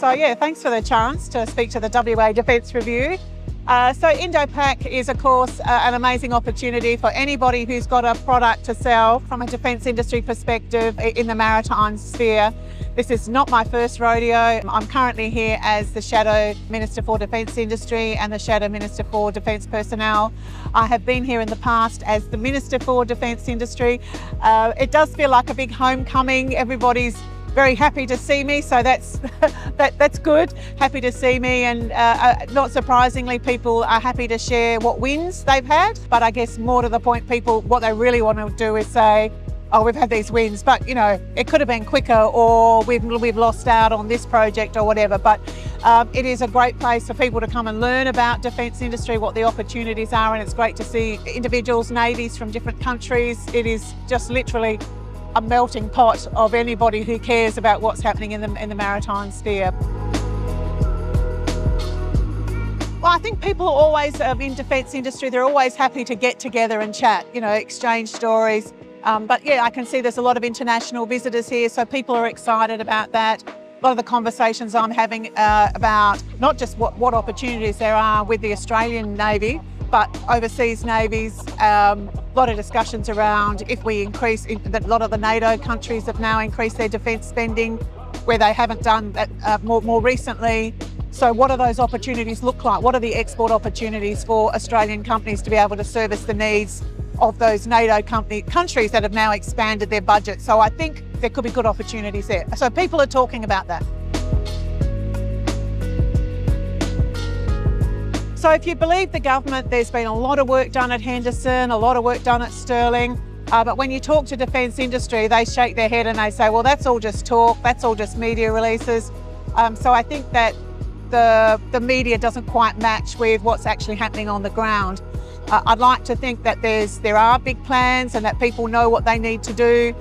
So yeah, thanks for the chance to speak to the WA Defence Review. So Indo is of course an amazing opportunity for anybody who's got a product to sell from a defence industry perspective in the maritime sphere. This is not my first rodeo. I'm currently here as the Shadow Minister for Defence Industry and the Shadow Minister for Defence Personnel. I have been here in the past as the Minister for Defence Industry. It does feel like a big homecoming. Everybody's very happy to see me, so that's good. Happy to see me, and not surprisingly, people are happy to share what wins they've had. But I guess more to the point, people, what they really want to do is say, oh, we've had these wins, but you know, it could have been quicker, or we've lost out on this project or whatever. But it is a great place for people to come and learn about defence industry, what the opportunities are, and it's great to see individuals, navies from different countries. It is just literally a melting pot of anybody who cares about what's happening in the maritime sphere. Well, I think people are always, in defence industry, they're always happy to get together and chat, you know, exchange stories. But yeah, I can see there's a lot of international visitors here, so people are excited about that. A lot of the conversations I'm having about not just what opportunities there are with the Australian Navy, but overseas navies. A lot of discussions around if we increase, a lot of the NATO countries have now increased their defence spending where they haven't done that more recently. So what do those opportunities look like? What are the export opportunities for Australian companies to be able to service the needs of those NATO countries that have now expanded their budget? So I think there could be good opportunities there. So people are talking about that. So if you believe the government, there's been a lot of work done at Henderson, a lot of work done at Stirling, but when you talk to defence industry, they shake their head and they say, well, that's all just talk, that's all just media releases. So I think that the media doesn't quite match with what's actually happening on the ground. I'd like to think that there are big plans and that people know what they need to do,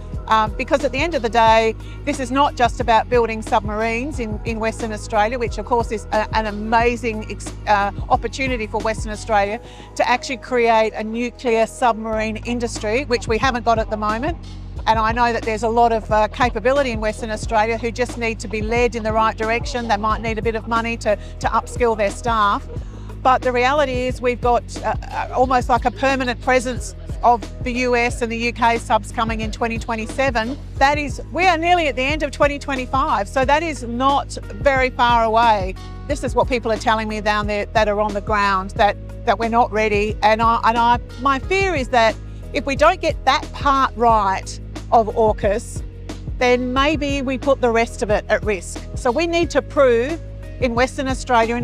because at the end of the day, this is not just about building submarines in Western Australia, which of course is an amazing opportunity for Western Australia to actually create a nuclear submarine industry, which we haven't got at the moment. And I know that there's a lot of capability in Western Australia who just need to be led in the right direction. They might need a bit of money to upskill their staff. But the reality is we've got almost like a permanent presence of the US and the UK subs coming in 2027. We are nearly at the end of 2025, so that is not very far away. This is what people are telling me down there that are on the ground, that we're not ready. And my fear is that if we don't get that part right of AUKUS, then maybe we put the rest of it at risk. So we need to prove in Western Australia,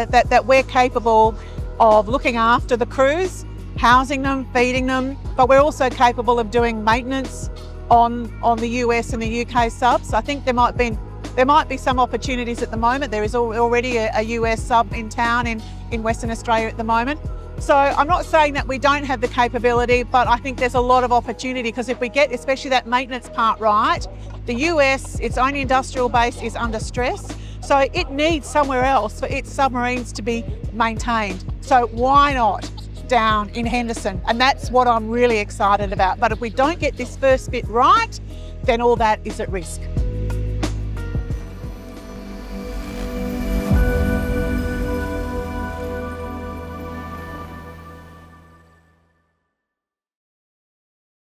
that we're capable of looking after the crews, housing them, feeding them, but we're also capable of doing maintenance on the US and the UK subs. I think there might be some opportunities at the moment. There is already a US sub in town in Western Australia at the moment. So I'm not saying that we don't have the capability, but I think there's a lot of opportunity, because if we get especially that maintenance part right, the US, its own industrial base is under stress. So it needs somewhere else for its submarines to be maintained. So why not down in Henderson? And that's what I'm really excited about. But if we don't get this first bit right, then all that is at risk.